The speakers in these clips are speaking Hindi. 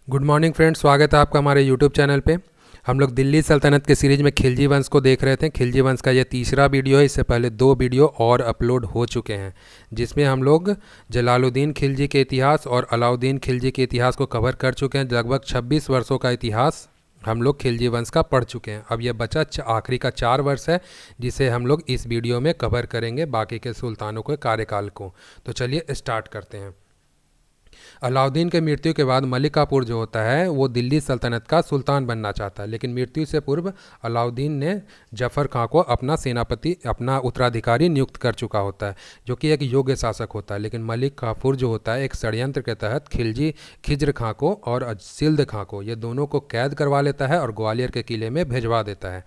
गुड मॉर्निंग फ्रेंड्स, स्वागत है आपका हमारे यूट्यूब चैनल पे। हम लोग दिल्ली सल्तनत के सीरीज में खिलजी वंश को देख रहे थे। खिलजी वंश का ये तीसरा वीडियो है। इससे पहले 2 वीडियो और अपलोड हो चुके हैं जिसमें हम लोग जलालुद्दीन खिलजी के इतिहास और अलाउद्दीन खिलजी के इतिहास को कवर कर चुके हैं। लगभग 26 वर्षों का इतिहास हम लोग खिलजी वंश का पढ़ चुके हैं। अब यह बचा आखिरी का 4 वर्ष है जिसे हम लोग इस वीडियो में कवर करेंगे, बाकी के सुल्तानों के कार्यकाल को। तो चलिए स्टार्ट करते हैं। अलाउद्दीन के मृत्यु के बाद मलिक काफूर जो होता है वो दिल्ली सल्तनत का सुल्तान बनना चाहता है, लेकिन मृत्यु से पूर्व अलाउद्दीन ने जफ़र खां को अपना सेनापति, अपना उत्तराधिकारी नियुक्त कर चुका होता है, जो कि एक योग्य शासक होता है। लेकिन मलिक काफूर जो होता है एक षड्यंत्र के तहत खिज्र खां को और सिल्द खां को, ये दोनों को कैद करवा लेता है और ग्वालियर के किले में भिजवा देता है।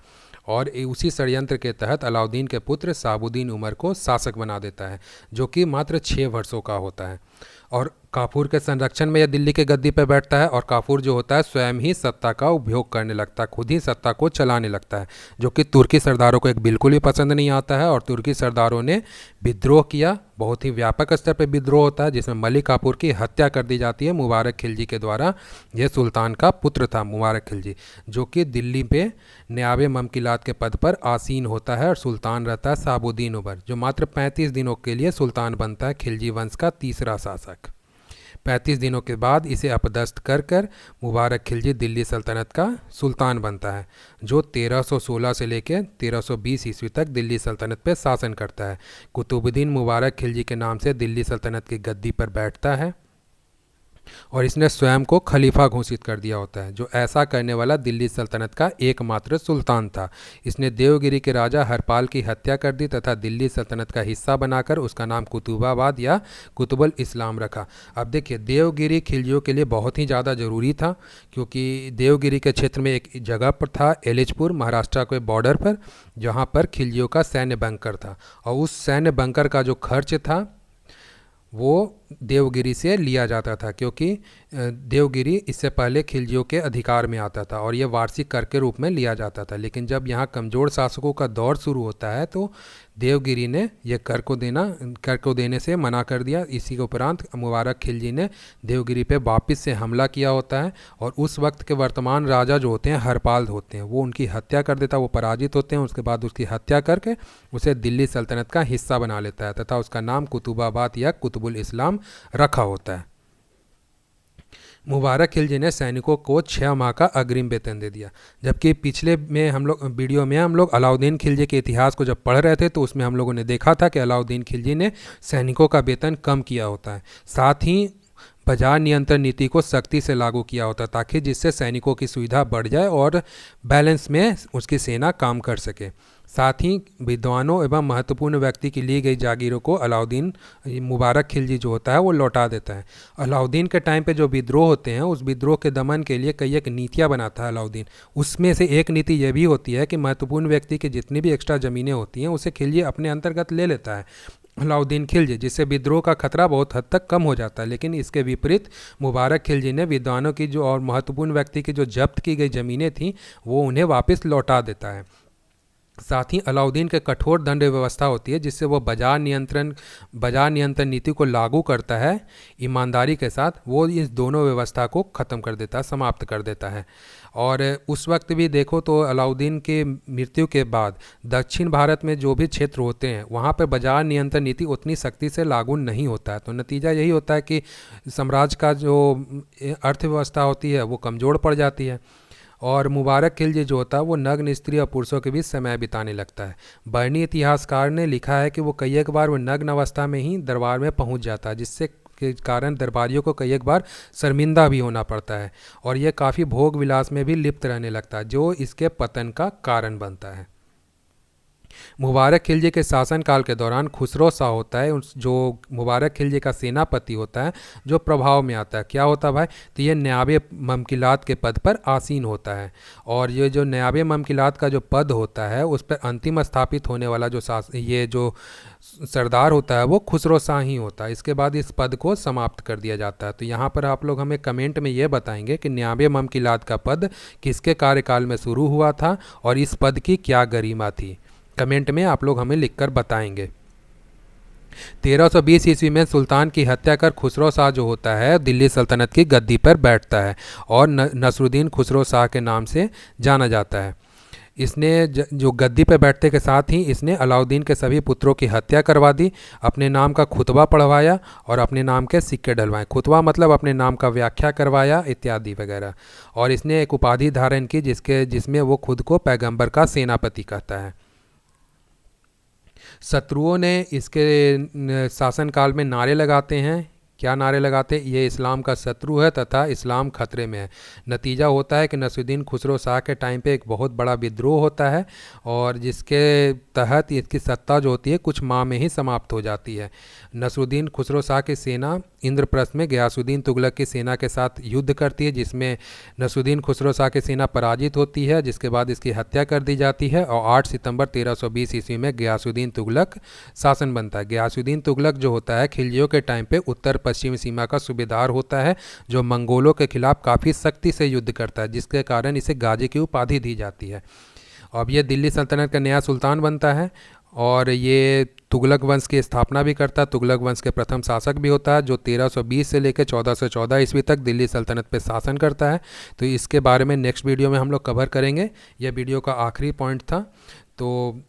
और उसी षड्यंत्र के तहत अलाउद्दीन के पुत्र शहाबुद्दीन उमर को शासक बना देता है, जो कि मात्र 6 वर्षों का होता है। और काफूर के संरक्षण में यह दिल्ली के गद्दी पर बैठता है और काफूर जो होता है स्वयं ही सत्ता का उपयोग करने लगता है, खुद ही सत्ता को चलाने लगता है, जो कि तुर्की सरदारों को एक बिल्कुल भी पसंद नहीं आता है। और तुर्की सरदारों ने विद्रोह किया, बहुत ही व्यापक स्तर पर विद्रोह होता है, जिसमें मलिक काफूर की हत्या कर दी जाती है मुबारक खिलजी के द्वारा। यह सुल्तान का पुत्र था मुबारक खिलजी, जो कि दिल्ली पे नायब ममकिलात के पद पर आसीन होता है। और सुल्तान रहता है शहाबुद्दीन उमर, जो मात्र 35 दिनों के लिए सुल्तान बनता है, खिलजी वंश का तीसरा शासक। 35 दिनों के बाद इसे अपदस्थ कर कर मुबारक खिलजी दिल्ली सल्तनत का सुल्तान बनता है, जो 1316 से लेकर 1320 ईस्वी तक दिल्ली सल्तनत पर शासन करता है। कुतुबुद्दीन मुबारक खिलजी के नाम से दिल्ली सल्तनत की गद्दी पर बैठता है और इसने स्वयं को खलीफा घोषित कर दिया होता है, जो ऐसा करने वाला दिल्ली सल्तनत का एकमात्र सुल्तान था। इसने देवगिरी के राजा हरपाल की हत्या कर दी तथा दिल्ली सल्तनत का हिस्सा बनाकर उसका नाम कुतुबाबाद या कुतुबुल इस्लाम रखा। अब देखिए, देवगिरी खिलजियों के लिए बहुत ही ज़्यादा ज़रूरी था, क्योंकि देवगिरी के क्षेत्र में एक जगह पर था एलिचपुर, महाराष्ट्र के बॉर्डर पर, जहाँ पर खिलजियों का सैन्य बंकर था। और उस सैन्य बंकर का जो खर्च था वो देवगिरी से लिया जाता था, क्योंकि देवगिरी इससे पहले खिलजियों के अधिकार में आता था और यह वार्षिक कर के रूप में लिया जाता था। लेकिन जब यहाँ कमज़ोर शासकों का दौर शुरू होता है तो देवगिरी ने यह कर को देने से मना कर दिया। इसी के उपरांत मुबारक खिलजी ने देवगिरी पे वापस से हमला किया होता है और उस वक्त के वर्तमान राजा जो होते हैं हरपाल होते हैं, वो उनकी हत्या कर देता है। वो पराजित होते हैं, उसके बाद उसकी हत्या करके उसे दिल्ली सल्तनत का हिस्सा बना लेता है तथा उसका नाम कुतुबाबाद या कुतुबुल इस्लाम रखा होता है। मुबारक खिलजी ने सैनिकों को 6 माह का अग्रिम वेतन दे दिया। जबकि पिछले में हम लोग वीडियो में हम लोग अलाउद्दीन खिलजी के इतिहास को जब पढ़ रहे थे तो उसमें हम लोगों ने देखा था कि अलाउद्दीन खिलजी ने सैनिकों का वेतन कम किया होता है, साथ ही बाजार नियंत्रण नीति को सख्ती से लागू किया होता, ताकि जिससे सैनिकों की सुविधा बढ़ जाए और बैलेंस में उसकी सेना काम कर सके। साथ ही विद्वानों एवं महत्वपूर्ण व्यक्ति की ली गई जागीरों को अलाउद्दीन मुबारक खिलजी जो होता है वो लौटा देता है। अलाउद्दीन के टाइम पे जो विद्रोह होते हैं उस विद्रोह के दमन के लिए कई एक नीतियाँ बनाता है अलाउद्दीन। उसमें से एक नीति यह भी होती है कि महत्वपूर्ण व्यक्ति की जितनी भी एक्स्ट्रा ज़मीनें होती हैं उसे खिलजी अपने अंतर्गत ले लेता है अलाउद्दीन खिलजी, जिससे विद्रोह का खतरा बहुत हद तक कम हो जाता है। लेकिन इसके विपरीत मुबारक खिलजी ने विद्वानों की जो और महत्वपूर्ण व्यक्ति की जो जब्त की गई ज़मीनें थीं वो उन्हें वापस लौटा देता है। साथ ही अलाउद्दीन के कठोर दंड व्यवस्था होती है, जिससे वो बाजार नियंत्रण नीति को लागू करता है ईमानदारी के साथ। वो इस दोनों व्यवस्था को ख़त्म कर देता है, समाप्त कर देता है। और उस वक्त भी देखो तो अलाउद्दीन के मृत्यु के बाद दक्षिण भारत में जो भी क्षेत्र होते हैं वहाँ पर बाजार नियंत्रण नीति उतनी सख्ती से लागू नहीं होता है। तो नतीजा यही होता है कि साम्राज्य का जो अर्थव्यवस्था होती है वो कमज़ोर पड़ जाती है और मुबारक खिलजी जो होता है वो नग्न स्त्री और पुरुषों के बीच समय बिताने लगता है। बर्नी इतिहासकार ने लिखा है कि वो कई एक बार वो नग्न अवस्था में ही दरबार में पहुंच जाता है, जिससे के कारण दरबारियों को कई एक बार शर्मिंदा भी होना पड़ता है और ये काफ़ी भोग विलास में भी लिप्त रहने लगता है, जो इसके पतन का कारण बनता है। मुबारक खिलजी के शासनकाल के दौरान खुसरो शाह होता है जो मुबारक खिलजी का सेनापति होता है, जो प्रभाव में आता है। क्या होता है भाई, तो ये नायब ममकिलात के पद पर आसीन होता है और ये जो नायब ममकिलात का जो पद होता है उस पर अंतिम स्थापित होने वाला जो सरदार होता है वो खुसरो शाह ही होता है। इसके बाद इस पद को समाप्त कर दिया जाता है। तो यहाँ पर आप लोग हमें कमेंट में ये बताएंगे कि नायब ममकिलात का पद किसके कार्यकाल में शुरू हुआ था और इस पद की क्या गरिमा थी। कमेंट में आप लोग हमें लिखकर बताएंगे। 1320 ईस्वी में सुल्तान की हत्या कर खुसरो शाह जो होता है दिल्ली सल्तनत की गद्दी पर बैठता है और नसरुद्दीन खुसरो शाह के नाम से जाना जाता है। इसने जो गद्दी पर बैठते के साथ ही इसने अलाउद्दीन के सभी पुत्रों की हत्या करवा दी, अपने नाम का खुतबा पढ़वाया और अपने नाम के सिक्के डलवाए। खुतबा मतलब अपने नाम का व्याख्या करवाया इत्यादि वगैरह। और इसने एक उपाधि धारण की जिसमें वो खुद को पैगंबर का सेनापति कहता है। शत्रुओं ने इसके शासनकाल में नारे लगाते हैं। क्या नारे लगाते हैं? ये इस्लाम का शत्रु है तथा इस्लाम खतरे में है। नतीजा होता है कि नसरुद्दीन खुसरो शाह के टाइम पे एक बहुत बड़ा विद्रोह होता है और जिसके तहत इसकी सत्ता जो होती है कुछ माह में ही समाप्त हो जाती है। नसरुद्दीन खुसरो शाह की सेना इंद्रप्रस्थ में गयासुद्दीन तुगलक की सेना के साथ युद्ध करती है, जिसमें नसरुद्दीन खुसरो शाह की सेना पराजित होती है, जिसके बाद इसकी हत्या कर दी जाती है और 8 सितंबर 1320 ईस्वी में गयासुद्दीन तुगलक शासन बनता है। गयासुद्दीन तुगलक जो होता है खिलजियों के टाइम पे उत्तर पश्चिमी सीमा का सूबेदार होता है, जो मंगोलों के खिलाफ काफ़ी सख्ती से युद्ध करता है, जिसके कारण इसे गाजी की उपाधि दी जाती है। अब ये दिल्ली सल्तनत का नया सुल्तान बनता है और ये तुगलक वंश की स्थापना भी करता है। तुगलक वंश के प्रथम शासक भी होता है जो 1320 से लेकर 1414 ईस्वी तक दिल्ली सल्तनत पे शासन करता है। तो इसके बारे में नेक्स्ट वीडियो में हम लोग कवर करेंगे। यह वीडियो का आखिरी पॉइंट था। तो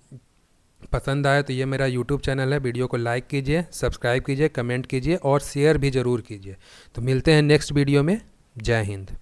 पसंद आए तो ये मेरा यूट्यूब चैनल है, वीडियो को लाइक कीजिए, सब्सक्राइब कीजिए, कमेंट कीजिए और शेयर भी ज़रूर कीजिए। तो मिलते हैं नेक्स्ट वीडियो में। जय हिंद।